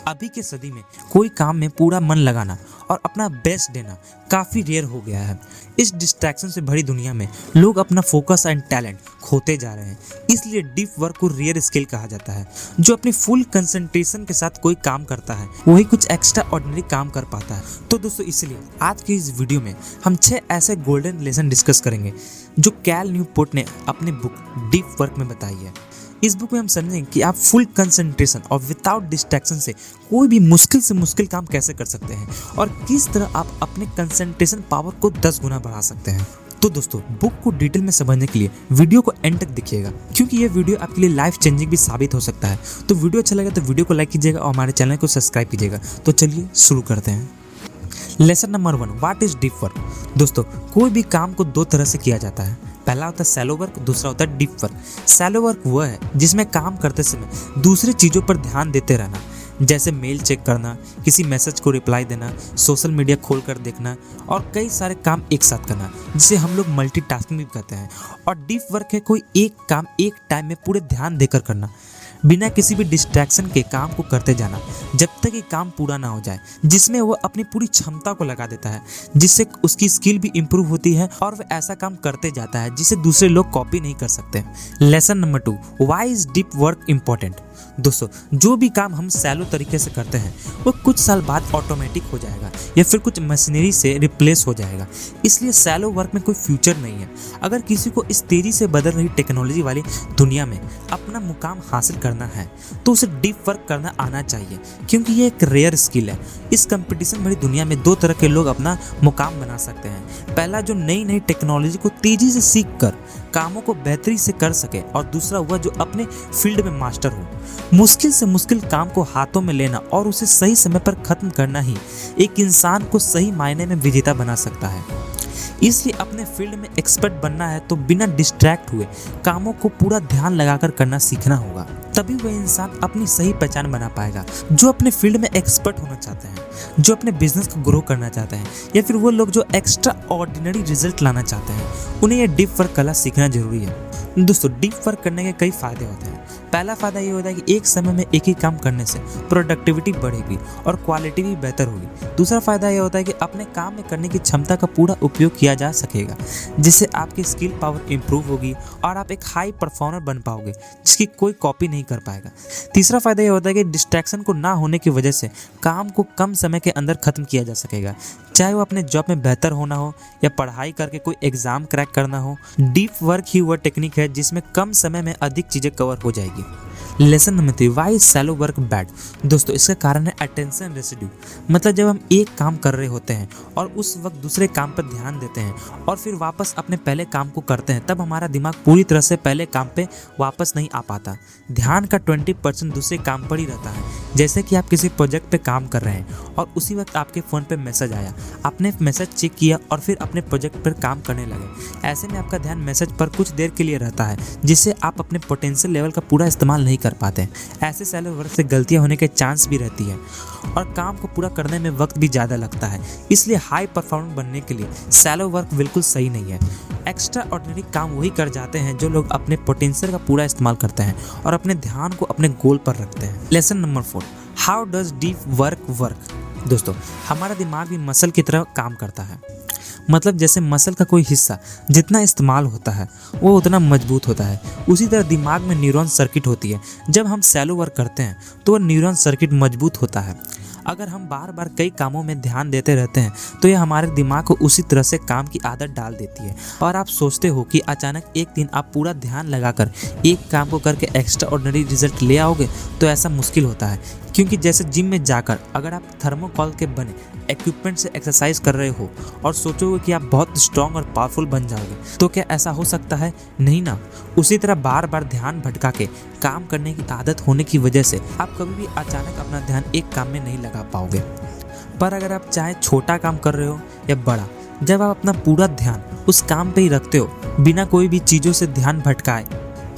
अभी के सदी में कोई काम में पूरा मन लगाना और अपना बेस्ट देना काफ़ी रेयर हो गया है। इस डिस्ट्रैक्शन से भरी दुनिया में लोग अपना फोकस एंड टैलेंट खोते जा रहे हैं। इसलिए डीप वर्क को रेयर स्किल कहा जाता है। जो अपनी फुल कंसंट्रेशन के साथ कोई काम करता है वही कुछ एक्स्ट्रा ऑर्डिनरी काम कर पाता है। तो दोस्तों, इसलिए आज की इस वीडियो में हम 6 ऐसे गोल्डन लेसन डिस्कस करेंगे जो कैल न्यूपोर्ट ने अपने बुक डीप वर्क में बताई है। इस बुक में हम समझेंगे कि आप फुल कंसंट्रेशन और विदाउट डिस्ट्रैक्शन से कोई भी मुश्किल से मुश्किल काम कैसे कर सकते हैं और किस तरह आप अपने कंसंट्रेशन पावर को 10 गुना बढ़ा सकते हैं। तो दोस्तों, बुक को डिटेल में समझने के लिए वीडियो को एंड तक देखिएगा, क्योंकि ये वीडियो आपके लिए लाइफ चेंजिंग भी साबित हो सकता है। तो वीडियो अच्छा लगे तो वीडियो को लाइक कीजिएगा और हमारे चैनल को सब्सक्राइब कीजिएगा। तो चलिए शुरू करते हैं। Lesson number 1, what is deep work. दोस्तों, कोई भी काम को 2 तरह से किया जाता है। पहला होता है सैलो वर्क, दूसरा होता है डीप वर्क। सैलो वर्क वह है जिसमें काम करते समय दूसरी चीज़ों पर ध्यान देते रहना, जैसे मेल चेक करना, किसी मैसेज को रिप्लाई देना, सोशल मीडिया खोल कर देखना और कई सारे काम एक साथ करना, जिसे हम लोग मल्टीटास्किंग भी कहते हैं। और डीप वर्क है कोई एक काम एक टाइम में पूरे ध्यान देकर करना, बिना किसी भी डिस्ट्रैक्शन के काम को करते जाना जब तक ये काम पूरा ना हो जाए, जिसमें वो अपनी पूरी क्षमता को लगा देता है, जिससे उसकी स्किल भी इम्प्रूव होती है और वह ऐसा काम करते जाता है जिसे दूसरे लोग कॉपी नहीं कर सकते। Lesson number 2, why is deep work important. दोस्तों, जो भी काम हम सैलो तरीके से करते हैं वो कुछ साल बाद ऑटोमेटिक हो जाएगा या फिर कुछ मशीनरी से रिप्लेस हो जाएगा। इसलिए सैलो वर्क में कोई फ्यूचर नहीं है। अगर किसी को इस तेजी से बदल रही टेक्नोलॉजी वाली दुनिया में अपना मुकाम हासिल करना है तो उसे डीप वर्क करना आना चाहिए, क्योंकि ये एक रेयर स्किल है। इस कंपटीशन भरी दुनिया में 2 तरह के लोग अपना मुकाम बना सकते हैं। पहला, जो नई नई टेक्नोलॉजी को तेजी से सीख कर कामों को बेहतरी से कर सके, और दूसरा वह जो अपने फील्ड में मास्टर हो। मुश्किल से मुश्किल काम को हाथों में लेना और उसे सही समय पर खत्म करना ही एक इंसान को सही मायने में विजेता बना सकता है। इसलिए अपने फील्ड में एक्सपर्ट बनना है तो बिना डिस्ट्रैक्ट हुए कामों को पूरा ध्यान लगाकर करना सीखना होगा। तभी वह इंसान अपनी सही पहचान बना पाएगा। जो अपने फील्ड में एक्सपर्ट होना चाहते हैं, जो अपने बिजनेस को ग्रो करना चाहते हैं, या फिर वो लोग जो एक्स्ट्रा ऑर्डिनरी रिजल्ट लाना चाहते हैं, उन्हें यह डीप वर्क कला सीखना जरूरी है। दोस्तों, डीप वर्क करने के कई फायदे होते हैं। पहला फायदा ये होता है कि एक समय में एक ही काम करने से प्रोडक्टिविटी बढ़ेगी और क्वालिटी भी बेहतर होगी। दूसरा फायदा ये होता है कि अपने काम में करने की क्षमता का पूरा उपयोग किया जा सकेगा, जिससे आपकी स्किल पावर इंप्रूव होगी और आप एक हाई परफॉर्मर बन पाओगे जिसकी कोई कॉपी नहीं कर पाएगा। तीसरा फायदा ये होता है कि डिस्ट्रैक्शन को ना होने की वजह से काम को कम समय के अंदर खत्म किया जा सकेगा, चाहे वो अपने जॉब में बेहतर होना हो या पढ़ाई करके कोई एग्जाम क्रैक करना हो। डीप वर्क ही वह टेक्निक है जिसमें कम समय में अधिक चीजें कवर हो जाएगी। Lesson number 3, why is shallow work bad. दोस्तों, इसका कारण है अटेंशन रेसिड्यू। मतलब जब हम एक काम कर रहे होते हैं और उस वक्त दूसरे काम पर ध्यान देते हैं और फिर वापस अपने पहले काम को करते हैं, तब हमारा दिमाग पूरी तरह से पहले काम पे वापस नहीं आ पाता। ध्यान का 20% दूसरे काम पर ही रहता है। जैसे कि आप किसी प्रोजेक्ट पे काम कर रहे हैं और उसी वक्त आपके फ़ोन पे मैसेज आया, आपने मैसेज चेक किया और फिर अपने प्रोजेक्ट पर काम करने लगे। ऐसे में आपका ध्यान मैसेज पर कुछ देर के लिए रहता है, जिससे आप अपने पोटेंशियल लेवल का पूरा इस्तेमाल नहीं कर पाते हैं। ऐसे सैलो वर्क से गलतियां होने के चांस भी रहती है और काम को पूरा करने में वक्त भी ज़्यादा लगता है। इसलिए हाई परफॉर्मेंस बनने के लिए सैलो वर्क बिल्कुल सही नहीं है। एक्स्ट्रा ऑर्डिनरी काम वही कर जाते हैं जो लोग अपने पोटेंशियल का पूरा इस्तेमाल करते हैं और अपने ध्यान को अपने गोल पर रखते हैं। Lesson number 4, how does deep work work. दोस्तों, हमारा दिमाग भी मसल की तरह काम करता है। मतलब जैसे मसल का कोई हिस्सा जितना इस्तेमाल होता है वो उतना मजबूत होता है, उसी तरह दिमाग में न्यूरॉन सर्किट होती है। जब हम सैलो वर्क करते हैं तो वह न्यूरॉन सर्किट मजबूत होता है। अगर हम बार बार कई कामों में ध्यान देते रहते हैं तो यह हमारे दिमाग को उसी तरह से काम की आदत डाल देती है और आप सोचते हो कि अचानक एक दिन आप पूरा ध्यान लगाकर एक काम को करके एक्स्ट्रा ऑर्डिनरी रिजल्ट ले आओगे, तो ऐसा मुश्किल होता है। क्योंकि जैसे जिम में जाकर अगर आप थर्मोकॉल के बने इक्विपमेंट से एक्सरसाइज कर रहे हो और सोचोगे कि आप बहुत स्ट्रॉन्ग और पावरफुल बन जाओगे, तो क्या ऐसा हो सकता है? नहीं ना। उसी तरह बार बार ध्यान भटका के काम करने की आदत होने की वजह से आप कभी भी अचानक अपना ध्यान एक काम में नहीं लगा पाओगे। पर अगर आप चाहे छोटा काम कर रहे हो या बड़ा, जब आप अपना पूरा ध्यान उस काम पे ही रखते हो बिना कोई भी चीज़ों से ध्यान भटकाए,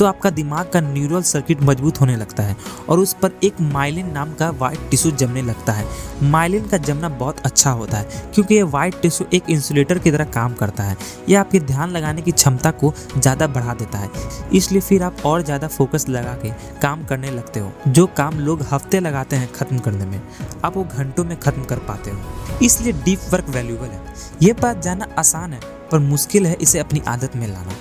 तो आपका दिमाग का न्यूरल सर्किट मजबूत होने लगता है और उस पर एक माइलिन नाम का वाइट टिश्यू जमने लगता है। माइलिन का जमना बहुत अच्छा होता है क्योंकि ये वाइट टिश्यू एक इंसुलेटर की तरह काम करता है। यह आपके ध्यान लगाने की क्षमता को ज़्यादा बढ़ा देता है, इसलिए फिर आप और ज़्यादा फोकस लगा के काम करने लगते हो। जो काम लोग हफ्ते लगाते हैं खत्म करने में, आप वो घंटों में खत्म कर पाते हो। इसलिए डीप वर्क वैल्यूएबल है। ये बात जानना आसान है पर मुश्किल है इसे अपनी आदत में लाना,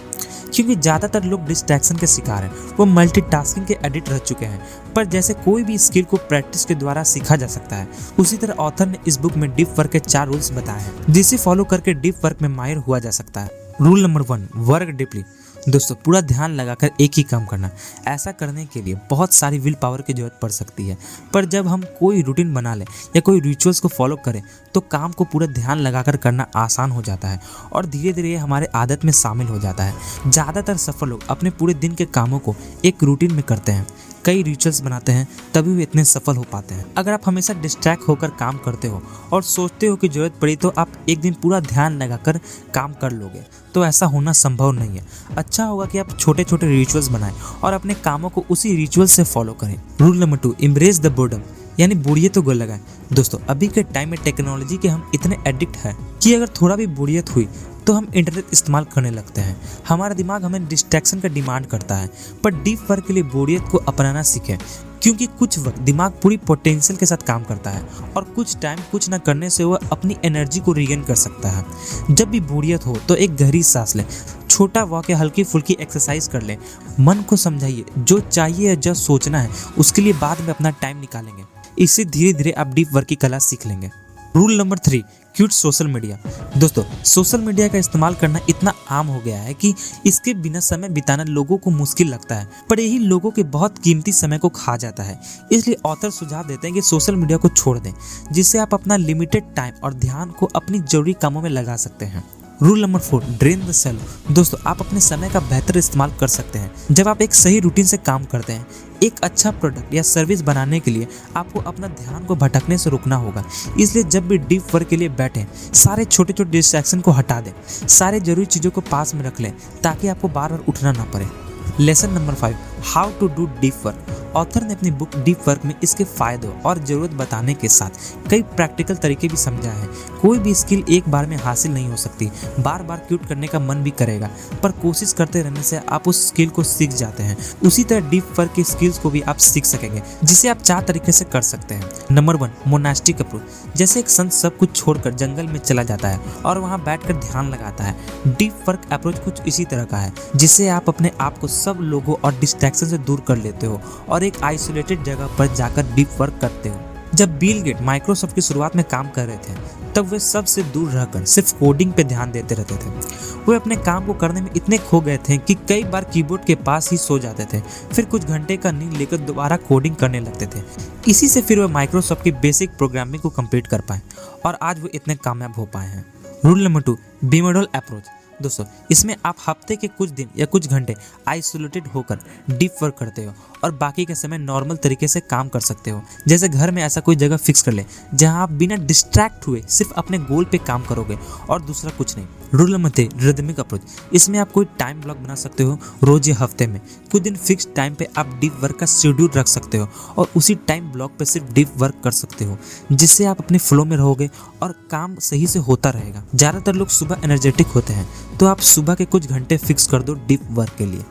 क्योंकि ज़्यादातर लोग डिस्ट्रैक्शन के शिकार हैं। वो मल्टीटास्किंग के एडिक्ट रह चुके हैं। पर जैसे कोई भी स्किल को प्रैक्टिस के द्वारा सीखा जा सकता है, उसी तरह ऑथर ने इस बुक में डीप वर्क के 4 रूल्स बताए हैं जिसे फॉलो करके डीप वर्क में माहिर हुआ जा सकता है। Rule number 1, work deeply. दोस्तों, पूरा ध्यान लगाकर एक ही काम करना। ऐसा करने के लिए बहुत सारी विल पावर की जरूरत पड़ सकती है, पर जब हम कोई रूटीन बना लें या कोई रिचुअल्स को फॉलो करें तो काम को पूरा ध्यान लगाकर करना आसान हो जाता है और धीरे धीरे हमारे आदत में शामिल हो जाता है। ज़्यादातर सफल लोग अपने पूरे दिन के कामों को एक रूटीन में करते हैं, कई रिचुअल्स बनाते हैं, तभी वे इतने सफल हो पाते हैं। अगर आप हमेशा डिस्ट्रैक्ट होकर काम करते हो और सोचते हो कि जरूरत पड़ी तो आप एक दिन पूरा ध्यान लगाकर काम कर लोगे, तो ऐसा होना संभव नहीं है। अच्छा होगा कि आप छोटे छोटे रिचुअल्स बनाएं और अपने कामों को उसी रिचुअल से फॉलो करें। Rule number 2, embrace the boredom, यानी बोरियत को लगाएं। दोस्तों, अभी के टाइम में टेक्नोलॉजी के हम इतने एडिक्ट हैं कि अगर थोड़ा भी बोरियत हुई तो हम इंटरनेट इस्तेमाल करने लगते हैं। हमारा दिमाग हमें डिस्ट्रैक्शन का डिमांड करता है, पर डीप वर्क के लिए बोरियत को अपनाना सीखें, क्योंकि कुछ वक्त दिमाग पूरी पोटेंशियल के साथ काम करता है और कुछ टाइम कुछ न करने से वह अपनी एनर्जी को रीगेन कर सकता है। जब भी बोरियत हो तो एक गहरी सांस लें, छोटा वॉक या हल्की फुल्की एक्सरसाइज कर लें। मन को समझाइए जो चाहिए या जो सोचना है उसके लिए बाद में अपना टाइम निकालेंगे। इससे धीरे धीरे आप डीप वर्क की कला सीख लेंगे। Rule number 3, quit social media. दोस्तों, सोशल मीडिया का इस्तेमाल करना इतना आम हो गया है कि इसके बिना समय बिताना लोगों को मुश्किल लगता है, पर यही लोगों के बहुत कीमती समय को खा जाता है। इसलिए ऑथर सुझाव देते हैं कि सोशल मीडिया को छोड़ दें, जिससे आप अपना लिमिटेड टाइम और ध्यान को अपनी जरूरी कामों में लगा सकते हैं। Rule number 4, drain the self. दोस्तों, आप अपने समय का बेहतर इस्तेमाल कर सकते हैं जब आप एक सही रूटीन से काम करते हैं। एक अच्छा प्रोडक्ट या सर्विस बनाने के लिए आपको अपना ध्यान को भटकने से रोकना होगा। इसलिए जब भी डीप वर्क के लिए बैठें, सारे छोटे छोटे डिस्ट्रैक्शन को हटा दें, सारे जरूरी चीज़ों को पास में रख लें ताकि आपको बार बार उठना ना पड़े। Lesson number 5, how to do deep work. Author ने अपनी बुक डीप वर्क में इसके फायदों और ज़रूरत बताने के साथ कई प्रैक्टिकल तरीके भी समझा है। कोई भी स्किल एक बार में हासिल नहीं हो सकती, बार बार क्विट करने का मन भी करेगा, पर कोशिश करते रहने से आप उस स्किल को सीख जाते हैं। उसी तरह डीप वर्क की स्किल्स को भी आप सीख सकेंगे, जिसे आप 4 तरीके से कर सकते हैं। Number 1, monastic approach. जैसे एक संत सब कुछ छोड़कर जंगल में चला जाता है और वहाँ बैठकर ध्यान लगाता है। डीप वर्क अप्रोच कुछ इसी तरह का है, जिससे आप अपने आप को सब लोगों और डिस्ट्रैक्शन से दूर कर लेते हो और एक आइसोलेटेड जगह पर जाकर डीप वर्क करते हो। जब बिल गेट माइक्रोसॉफ्ट की शुरुआत में काम कर रहे थे, तब वे सबसे दूर रहकर सिर्फ कोडिंग पे ध्यान देते रहते थे। वे अपने काम को करने में इतने खो गए थे कि कई बार कीबोर्ड के पास ही सो जाते थे, फिर कुछ घंटे का नींद लेकर दोबारा कोडिंग करने लगते थे। इसी से फिर वे माइक्रोसॉफ्ट की बेसिक प्रोग्रामिंग को कंप्लीट कर पाए और आज वो इतने कामयाब हो पाए हैं। Rule number 2, bimodal approach. दोस्तों, इसमें आप हफ्ते के कुछ दिन या कुछ घंटे आइसोलेटेड होकर डीप वर्क करते हो और बाकी का समय नॉर्मल तरीके से काम कर सकते हो। जैसे घर में ऐसा कोई जगह फिक्स कर ले जहां आप बिना डिस्ट्रैक्ट हुए सिर्फ अपने गोल पे काम करोगे और दूसरा कुछ नहीं। Rule number 3, rhythmic approach. इसमें आप कोई टाइम ब्लॉक बना सकते हो, रोज या हफ्ते में कुछ दिन फिक्स टाइम पे आप डीप वर्क का शेड्यूल रख सकते हो और उसी टाइम ब्लॉक पे सिर्फ डीप वर्क कर सकते हो, जिससे आप अपने फ्लो में रहोगे और काम सही से होता रहेगा। ज़्यादातर लोग सुबह एनर्जेटिक होते हैं, तो आप सुबह के कुछ घंटे फिक्स कर दो डीप वर्क के लिए।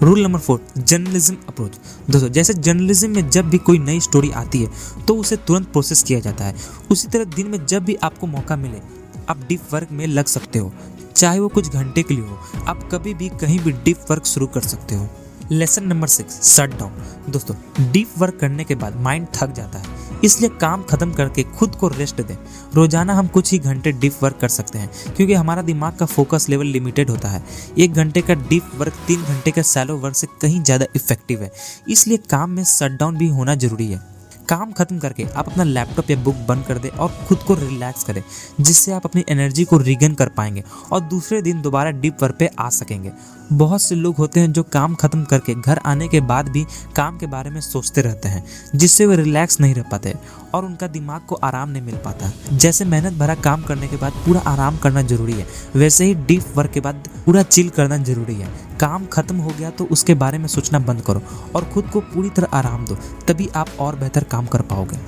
Rule number 4, journalism approach. दोस्तों, जैसे जर्नलिज्म में जब भी कोई नई स्टोरी आती है तो उसे तुरंत प्रोसेस किया जाता है, उसी तरह दिन में जब भी आपको मौका मिले आप डीप वर्क में लग सकते हो, चाहे वो कुछ घंटे के लिए हो। आप कभी भी कहीं भी डीप वर्क शुरू कर सकते हो। Lesson number 6, shut down. दोस्तों, डीप वर्क करने के बाद माइंड थक जाता है, इसलिए काम खत्म करके खुद को रेस्ट दें। रोजाना हम कुछ ही घंटे डीप वर्क कर सकते हैं, क्योंकि हमारा दिमाग का फोकस लेवल लिमिटेड होता है। 1 घंटे का डीप वर्क 3 घंटे का शैलो वर्क से कहीं ज़्यादा इफेक्टिव है, इसलिए काम में शट डाउन भी होना जरूरी है। काम खत्म करके आप अपना लैपटॉप या बुक बंद कर दें और खुद को रिलैक्स करें, जिससे आप अपनी एनर्जी को रिगेन कर पाएंगे और दूसरे दिन दोबारा डीप वर्क पे आ सकेंगे। बहुत से लोग होते हैं जो काम खत्म करके घर आने के बाद भी काम के बारे में सोचते रहते हैं, जिससे वे रिलैक्स नहीं रह पाते और उनका दिमाग को आराम नहीं मिल पाता। जैसे मेहनत भरा काम करने के बाद पूरा आराम करना जरूरी है, वैसे ही डीप वर्क के बाद पूरा चिल करना जरूरी है, काम खत्म हो गया तो उसके बारे में सोचना बंद करो और खुद को पूरी तरह आराम दो, तभी आप और बेहतर काम कर पाओगे।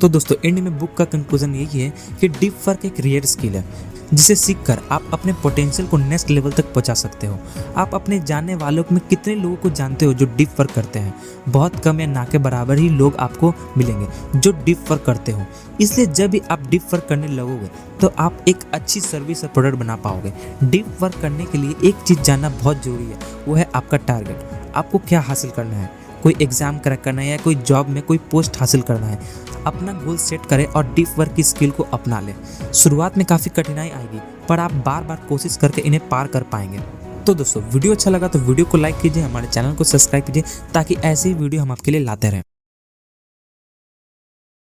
तो दोस्तों एंड में बुक का कंक्लूजन यही है कि डीप वर्क एक रेयर स्किल है जिसे सीखकर आप अपने पोटेंशियल को नेक्स्ट लेवल तक पहुंचा सकते हो। आप अपने जानने वालों में कितने लोगों को जानते हो जो डीप वर्क करते हैं? बहुत कम या ना के बराबर ही लोग आपको मिलेंगे जो डीप वर्क करते हो। इसलिए जब भी आप डीप वर्क करने लगोगे तो आप एक अच्छी सर्विस और प्रोडक्ट बना पाओगे। डीप वर्क करने के लिए एक चीज़ जानना बहुत जरूरी है, वो है आपका टारगेट। आपको क्या हासिल करना है? कोई एग्जाम क्रैक करना है या कोई जॉब में कोई पोस्ट हासिल करना है? अपना गोल सेट करें और डीप वर्क की स्किल को अपना लें। शुरुआत में काफ़ी कठिनाई आएगी पर आप बार बार कोशिश करके इन्हें पार कर पाएंगे। तो दोस्तों वीडियो अच्छा लगा तो वीडियो को लाइक कीजिए, हमारे चैनल को सब्सक्राइब कीजिए ताकि ऐसे ही वीडियो हम आपके लिए लाते रहें।